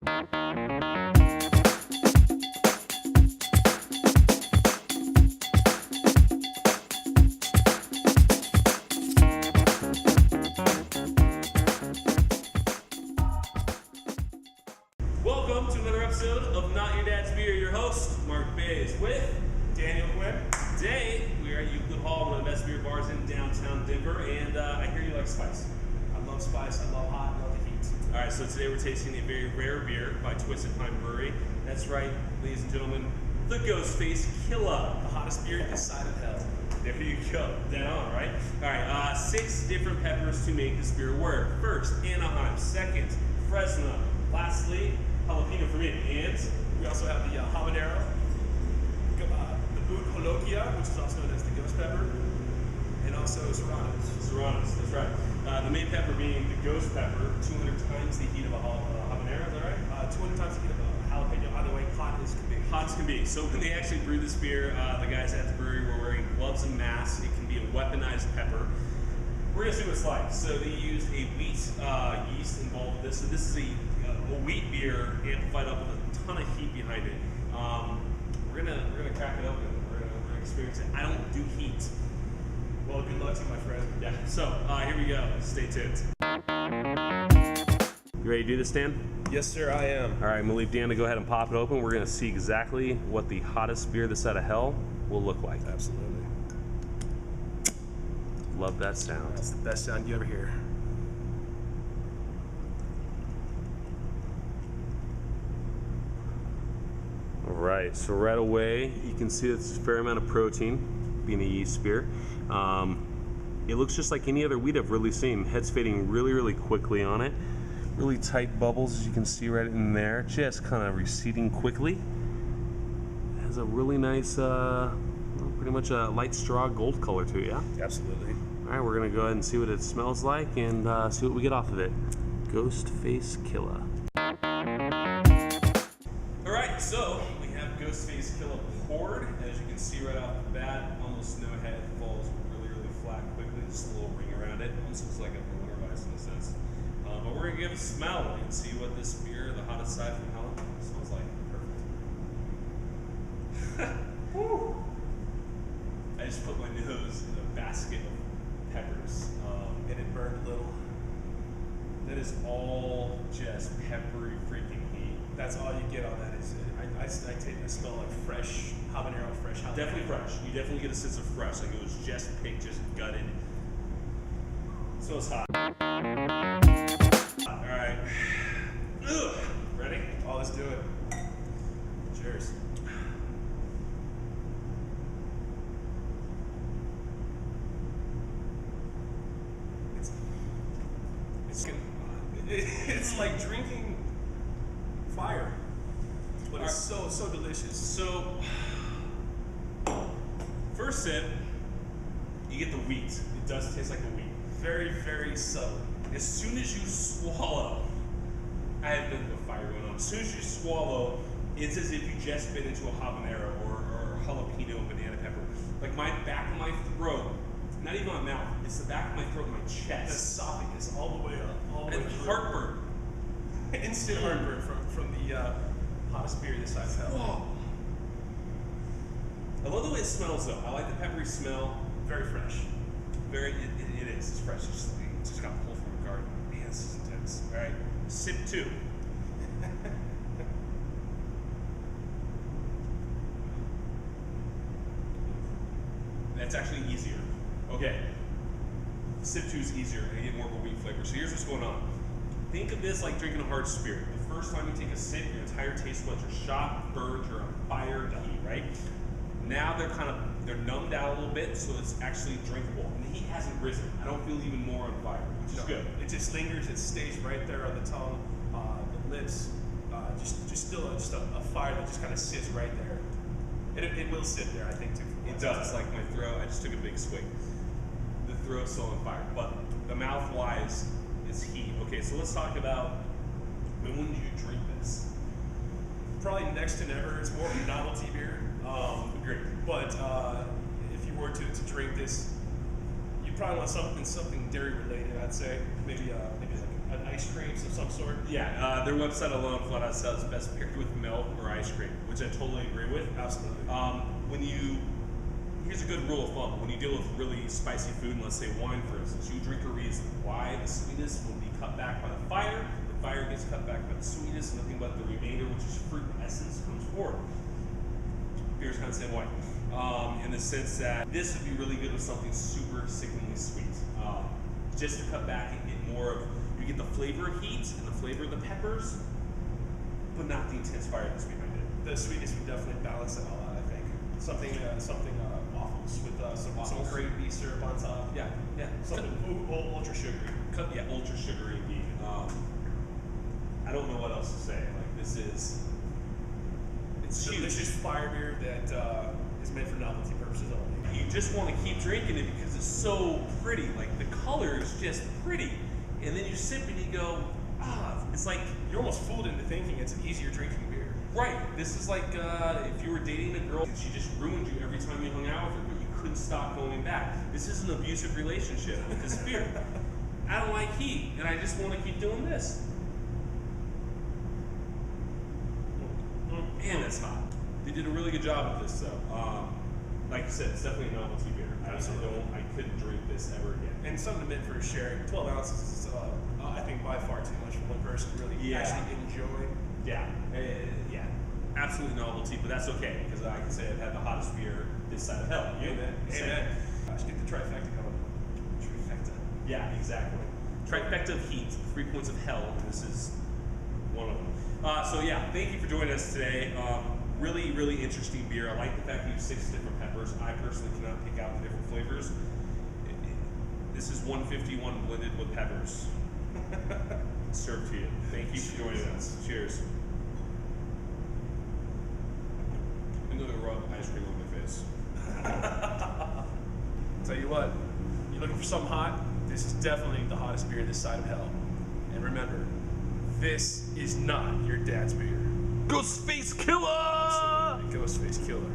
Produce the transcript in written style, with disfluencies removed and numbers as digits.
Welcome to another episode of Not Your Dad's Beer. Your host, Marc is with Daniel Quinn. Today, we are at Euclid Hall, one of the best beer bars in downtown Denver, and I hear you like spice. I love spice, I love hot, I love the heat. All right, so today we're tasting a very rare beer by Twisted Pine Brewery. That's right, ladies and gentlemen, the Face Killah. The hottest beer this side of hell. There you go, dead on, right? All right, 6 different peppers to make this beer work. First, Anaheim. Second, Fresno. Lastly, jalapeno for me. And we also have the habanero, the boot holokia, which is also known as the ghost pepper, and also serranos. Serranos, that's right. The main pepper being the ghost pepper, 200 times the heat of a habanero, is that right? 200 times the heat of a jalapeno. Either way, hot as can be. Hot as can be. So when they actually brewed this beer, the guys at the brewery were wearing gloves and masks. It can be a weaponized pepper. We're gonna see what it's like. So they used a wheat yeast involved with this. So this is a wheat beer amplified up with a ton of heat behind it. We're gonna crack it open. We're gonna experience it. I don't do heat. Well, good luck to you, my friend. Yeah. So here we go. Stay tuned. You ready to do this, Dan? Yes, sir, I am. All right, I'm gonna leave Dan to go ahead and pop it open. We're gonna see exactly what the hottest beer this side of hell will look like. Absolutely. Love that sound. That's the best sound you ever hear. All right, so right away you can see there's a fair amount of protein, being a yeast beer. It looks just like any other wheat I've really seen. Head's fading really, really quickly on it. Really tight bubbles, as you can see right in there, just kind of receding quickly. It has a really nice, pretty much a light straw gold color to it, yeah? Absolutely. All right, we're gonna go ahead and see what it smells like and see what we get off of it. Face Killah. All right, so we have Face Killah poured. As you can see right off the bat, almost no head, falls really, really flat quickly. Just a little ring around it. Almost looks like a Berliner Weiss in a sense. But we're gonna give it a smell and see what this beer, the hottest side from hell, smells like. Perfect. Woo! I just put my nose in a basket of peppers, and it burned a little. That is all just peppery freaking heat. That's all you get on that. Is I take a smell like fresh habanero, fresh jalapeno. Definitely fresh. You definitely get a sense of fresh, like it was just picked, just gutted. So it's hot. All right. Ugh. Ready? Oh, let's do it. Cheers. It's like drinking fire, but it's so delicious. So, first sip, you get the wheat. It does taste like a wheat. Very, very subtle. As soon as you swallow, I have nothing but fire going on. As soon as you swallow, it's as if you just bit into a habanero or jalapeno and banana pepper. Like my back of my throat, not even my mouth, it's the back of my throat and my The chest. esophagus all the way up. All the way And through. heartburn. Instant heartburn from the hottest beer this side of hell. Whoa. I love the way it smells though. I like the peppery smell. Very fresh. It is. It's fresh. It's just got pulled from a garden. Man, this is intense. All right, sip 2. That's actually easier. Okay, sip 2 is easier. I get more of a wheat flavor. So here's what's going on. Think of this like drinking a hard spirit. The first time you take a sip, your entire taste buds are shot, burned, you're on fire, heat, right? Now they're numbed out a little bit, so it's actually drinkable. And the heat hasn't risen. I don't feel even more on fire, which is good. It just lingers. It stays right there on the tongue, the lips. Just a fire that just kind of sits right there. It will sit there, I think, too. It does. Like my throat, I just took a big swig. The throat's still on fire, but the mouth-wise is heat. Okay, so let's talk about when did you drink this? Probably next to never. It's more of a novelty beer. Agreed. But if you were to drink this, you'd probably want something dairy related. I'd say maybe like an ice cream of some sort. Yeah, their website alone flat out says best paired with milk or ice cream, which I totally agree with. Absolutely. Here's a good rule of thumb. When you deal with really spicy food, and let's say wine for instance, you drink a reason why the sweetness will be cut back by the fire gets cut back by the sweetness, and nothing but the remainder, which is fruit essence, comes forward. Beer's kind of the same way. In the sense that this would be really good with something super sickeningly sweet. Just to cut back and get more of, you get the flavor of heat and the flavor of the peppers, but not the intense fire that's behind it. The sweetness would definitely balance it all out, I think. Something waffles with some cream beef syrup on top. Yeah. Something ultra sugary. Ultra sugary indeed. I don't know what else to say. Like it's huge. This is fire beer that is meant for novelty purposes only. You just want to keep drinking it because it's so pretty. Like the color is just pretty, and then you sip and you go, it's like you're almost fooled into thinking it's an easier drinking beer. Right. This is like if you were dating a girl and she just ruined you every time you hung out with her, but you couldn't stop going back. This is an abusive relationship with this beer. I don't like heat, and I just want to keep doing this. Man, that's hot. They did a really good job of this, though. Like you said, it's definitely a novelty beer. I couldn't drink this ever again. And something meant for sharing. 12 ounces is, I think, by far too much for one person to really actually enjoy. Yeah. Absolutely novelty, but that's okay because I can say I've had the hottest beer this side of hell. Amen. I should get the trifecta going. Trifecta. Yeah, exactly. Trifecta of heat, 3 points of hell, and this is one of them. So yeah, thank you for joining us today. Really, really interesting beer. I like the fact that you use 6 different peppers. I personally cannot pick out the different flavors. This is 151 blended with peppers. Served to you. Thank you for joining us. Cheers. I'm going to rub ice cream on my face. Tell you what, you're looking for something hot? This is definitely the hottest beer this side of hell. And remember, this is not your dad's beer. Ghost Face Killah! Absolutely. Ghost Face Killah.